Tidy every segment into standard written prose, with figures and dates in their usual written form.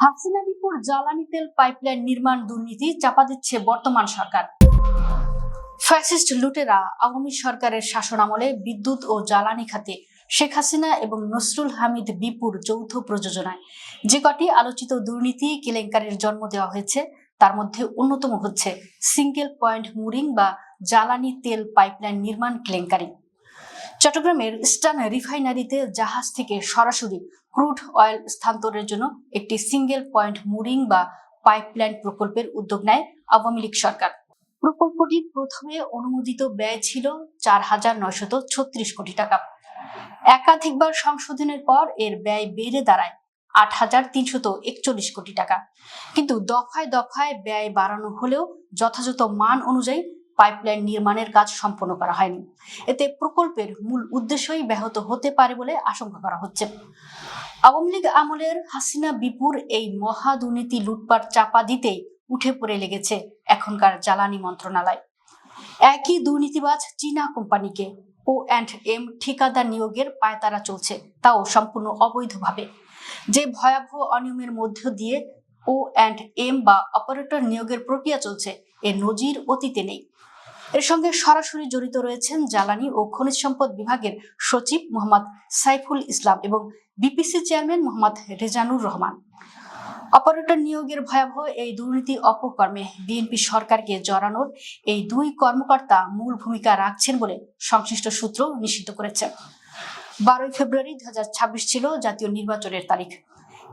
হাসিনা বিপুর জ্বালানি তেল পাইপলাইন নির্মাণ দুর্নীতি চাপা দিচ্ছে বর্তমান সরকার। ফ্যাসিস্ট লুটেরা আওয়ামী সরকারের শাসনামলে বিদ্যুৎ ও জ্বালানি খাতে শেখ হাসিনা এবং নসরুল হামিদ বিপুর যৌথ প্রযোজনায় যে কটি আলোচিত দুর্নীতি কেলেঙ্কারির জন্ম দেওয়া হয়েছে তার মধ্যে অন্যতম হচ্ছে সিঙ্গেল পয়েন্ট মুরিং বা জ্বালানি তেল পাইপলাইন নির্মাণ কেলেঙ্কারি। চট্টগ্রামের ইস্টার্ন রিফাইনারিতে জাহাজ থেকে সরাসরি ক্রুড অয়েল স্থানান্তরের জন্য একটি সিঙ্গেল পয়েন্ট মুরিং বা পাইপলাইন প্রকল্পের উদ্যোগ নেয় আওয়ামী লীগ সরকার। প্রকল্পটির প্রথমে অনুমোদিত ব্যয় ছিল 4,936 কোটি টাকা। একাধিকবার সংশোধনের পর এর ব্যয় বেড়ে দাঁড়ায় 8,341 কোটি টাকা। কিন্তু দফায় দফায় ব্যয় বাড়ানো হলেও যথাযথ মান অনুযায়ী পাইপলাইন নির্মাণের কাজ সম্পন্ন করা হয়নি। এতে প্রকল্পের মূল উদ্দেশ্যই ব্যাহত হতে পারে বলে আশঙ্কা করা হচ্ছে। আওয়ামী লীগ আমলের হাসিনা বিপুর এই মহা দুর্নীতি লুটপাট চাপা দিতেই উঠে পড়ে লেগেছে এখনকার জ্বালানি মন্ত্রণালয়। একই দুর্নীতিবাজ চীনা কোম্পানিকে O&M ঠিকাদার নিয়োগের পায়তারা চলছে, তাও সম্পূর্ণ অবৈধভাবে। যে ভয়াবহ অনিয়মের মধ্য দিয়ে O&M বা অপারেটর নিয়োগের প্রক্রিয়া চলছে, এর নজির অতীতে নেই। এর সঙ্গে সরাসরি জড়িত রয়েছেন জ্বালানি ও খনিজ সম্পদ বিভাগের সচিব মোহাম্মদ সাইফুল ইসলাম এবং BPC chairman Mohammad Rezanur Rahman. Operator নিয়োগের ভয়াবহ এই দুর্নীতি অপকর্মে বিএনপি সরকারকে জড়ানোর এই দুই কর্মকর্তা মূল ভূমিকা রাখছেন বলে সংশ্লিষ্ট সূত্র নিশ্চিত করেছে। 12 ফেব্রুয়ারি 2026 ছিল জাতীয় নির্বাচনের তারিখ।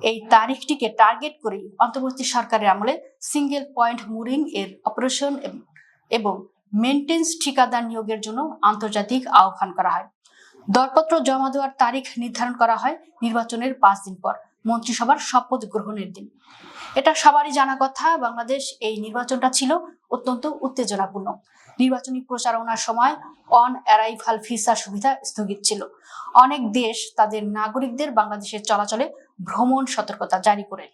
এই তারিখটিকে টার্গেট করেই অন্তর্বর্তী সরকারের আমলে সিঙ্গেল পয়েন্ট মুরিং এর অপারেশন এবং মেইনটেন্স ঠিকাদার নিয়োগের জন্য আন্তর্জাতিক আহ্বান করা হয়। দরপত্র জমা দেওয়ার তারিখ নির্ধারণ করা হয় নির্বাচনের 5 দিন পর, মন্ত্রিসভার শপথ গ্রহণের দিন। এটা সবারই জানা কথা, বাংলাদেশ এই নির্বাচনটা ছিল অত্যন্ত উত্তেজনাপূর্ণ। নির্বাচনী প্রচারণার সময় অন অ্যারাইভাল ভিসা সুবিধা স্থগিত ছিল। অনেক দেশ তাদের নাগরিকদের বাংলাদেশের চলাচলে ভ্রমণ সতর্কতা জারি করে।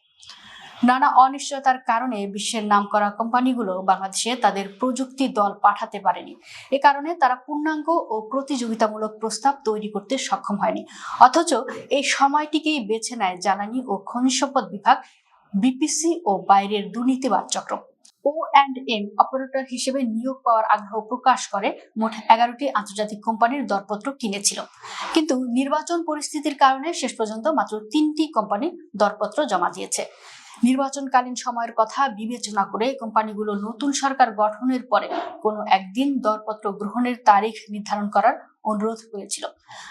নানা অনিশ্চয়তার কারণে বিশ্বের নামকরা কোম্পানিগুলো বাংলাদেশে তাদের প্রযুক্তি দল পাঠাতে পারেনি। এ কারণে তারা পূর্ণাঙ্গ ও প্রতিযোগিতামূলক প্রস্তাব তৈরি করতে সক্ষম হয়নি। অথচ এই সময়টিকেই বেছে নেয় জ্বালানি ও খনিজ সম্পদ বিভাগ, বিপিসি ও বাইরের দুর্নীতিবাদ চক্র। O&M অপারেটর হিসেবে নিয়োগ পাওয়ার আগ্রহ প্রকাশ করে মোট 11টি আন্তর্জাতিক কোম্পানির দরপত্র কিনেছিল। কিন্তু নির্বাচন পরিস্থিতির কারণে শেষ পর্যন্ত মাত্র 3টি কোম্পানি দরপত্র জমা দিয়েছে। নির্বাচনকালীন সময়ের কথা বিবেচনা করে কোম্পানিগুলো নতুন সরকার গঠনের পরে কোনো একদিন দরপত্র গ্রহণের তারিখ নির্ধারণ করার অনুরোধ করেছিল।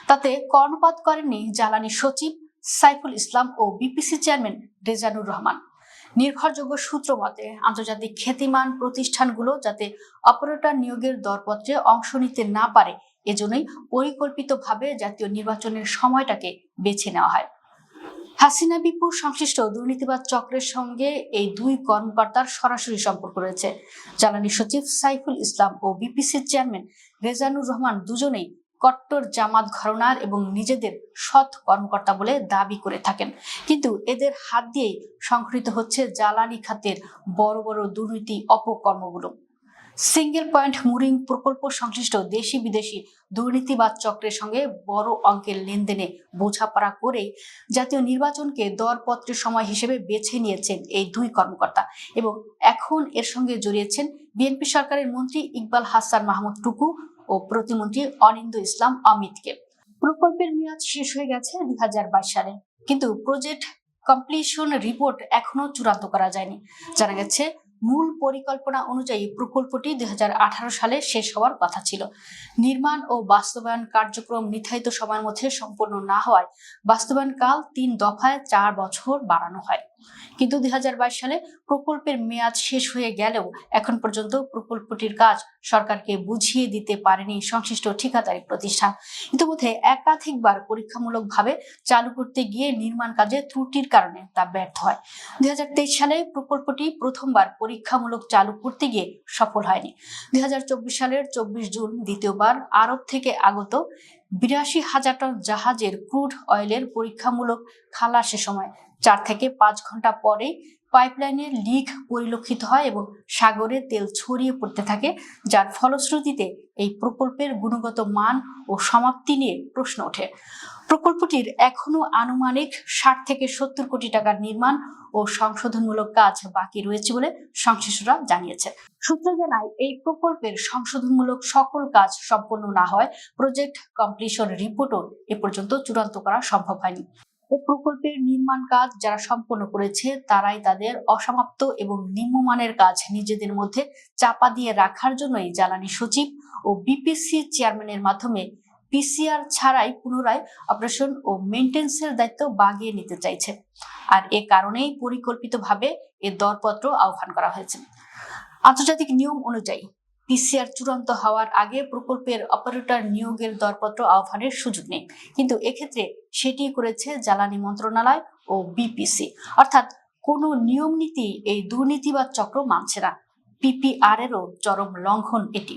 তাতে কর্ণপাত করেননি জ্বালানি সচিব সাইফুল ইসলাম ও বিপিসি চেয়ারম্যান রেজানুর রহমান। নির্ভরযোগ্য সূত্র মতে আন্তর্জাতিক খ্যাতিমান প্রতিষ্ঠানগুলো যাতে অপারেটর নিয়োগের দরপত্রে অংশ নিতে না পারে, এজন্যই পরিকল্পিতভাবে জাতীয় নির্বাচনের সময়টাকে বেছে নেওয়া হয়। হাসিনা বিপুর সংশ্লিষ্ট দুর্নীতিবাদ চক্রের সঙ্গে এই দুই কর্মকর্তার সরাসরি সম্পর্ক রয়েছে। জ্বালানি সচিব সাইফুল ইসলাম ও বিপিসির চেয়ারম্যান রেজানুর রহমান দুজনেই কট্টর জামাত ঘরানার এবং নিজেদের সৎ কর্মকর্তা বলে দাবি করে থাকেন। কিন্তু এদের হাত দিয়েই সংঘটিত হচ্ছে জ্বালানি খাতের বড় বড় দুর্নীতি অপকর্মগুলো। সিঙ্গেল পয়েন্ট মুরিং প্রকল্প সংশ্লিষ্ট দেশি বিদেশি দুর্নীতিবাদ চক্রের সঙ্গে বড় অঙ্কের লেনদেনে বোঝাপড়া করেই জাতীয় নির্বাচনকে দরপত্রের সময় হিসেবে বেছে নিয়েছেন এই দুই কর্মকর্তা এবং এখন এর সঙ্গে জড়িয়েছেন বিএনপি সরকারের মন্ত্রী ইকবাল হাসান মাহমুদ টুকু ও প্রতিমন্ত্রী অনিন্দ্য ইসলাম অমিতকে। প্রকল্পের মেয়াদ শেষ হয়ে গেছে 2022 সালে, কিন্তু প্রজেক্ট কমপ্লিশন রিপোর্ট এখনো চূড়ান্ত করা যায়নি। জানা গেছে মূল পরিকল্পনা অনুযায়ী প্রকল্পটি 2018 সালে শেষ হওয়ার কথা ছিল। নির্মাণ ও বাস্তবায়ন কার্যক্রম নির্ধারিত সময়ের মধ্যে সম্পন্ন না হওয়ায় বাস্তবায়ন কাল 3 দফায় 4 বছর বাড়ানো হয়। কিন্তু 2022 সালে প্রকল্পের মেয়াদ শেষ হয়ে গেলেও এখন পর্যন্ত প্রকল্পটির কাজ সরকারকে বুঝিয়ে দিতে পারেনি সংশ্লিষ্ট ঠিকাদারি প্রতিষ্ঠান। ইতিমধ্যে একাধিকবার পরীক্ষামূলকভাবে চালু করতে গিয়ে নির্মাণ কাজে ত্রুটির কারণে তা ব্যর্থ হয়। 2023 সালে প্রকল্পটি প্রথমবার পরীক্ষামূলক চালু করতে গিয়ে সফল হয়নি। 2024 সালের 24 জুন দ্বিতীয়বার আরব থেকে আগত 82,000 টন জাহাজের ক্রুড অয়েলের পরীক্ষামূলক খালাসের সময় 4 থেকে 5 ঘন্টা পরে পাইপলাইনের লিক পরিলক্ষিত হয় এবং সাগরে তেল ছড়িয়ে পড়তে থাকে, যার ফলশ্রুতিতে এই প্রকল্পের গুণগত মান ও সমাপ্তি নিয়ে প্রশ্ন ওঠে। প্রকল্পটির এখনো আনুমানিক 60 থেকে 70 কোটি টাকার নির্মাণ ও সংশোধনমূলক কাজ বাকি রয়েছে বলে সংশ্লিষ্টরা জানিয়েছে। সূত্র জানায়, এই প্রকল্পের সংশোধনমূলক সকল কাজ সম্পন্ন না হয় প্রজেক্ট কমপ্লিশন রিপোর্টও এ পর্যন্ত চূড়ান্ত করা সম্ভব হয়নি। এই প্রকল্পের নির্মাণ কাজ যারা সম্পন্ন করেছে তারাই তাদের অসমাপ্ত এবং নিম্নমানের কাজ নিজেদের মধ্যে চাপা দিয়ে রাখার জন্যই জ্বালানি সচিব ও বিপিসি চেয়ারম্যানের মাধ্যমে পিসিআর ছাড়াই পুনরায় অপারেশন ও মেইনটেন্সের দায়িত্ব বাগিয়ে নিতে চাইছে। আর এ কারণেই পরিকল্পিতভাবে এ দরপত্র আহ্বান করা হয়েছে। আন্তর্জাতিক নিয়ম অনুযায়ী পিসিআর চূড়ান্ত হওয়ার আগে প্রকল্পের অপারেটর নিয়োগের দরপত্র আহ্বানের সুযোগ নেই, কিন্তু এক্ষেত্রে সেটি করেছে জ্বালানি মন্ত্রণালয় ও বিপিসি। অর্থাৎ কোনো নিয়ম নীতি এই দুর্নীতিবাদ চক্র মানছে না। পিপিআর এরও চরম লঙ্ঘন এটি।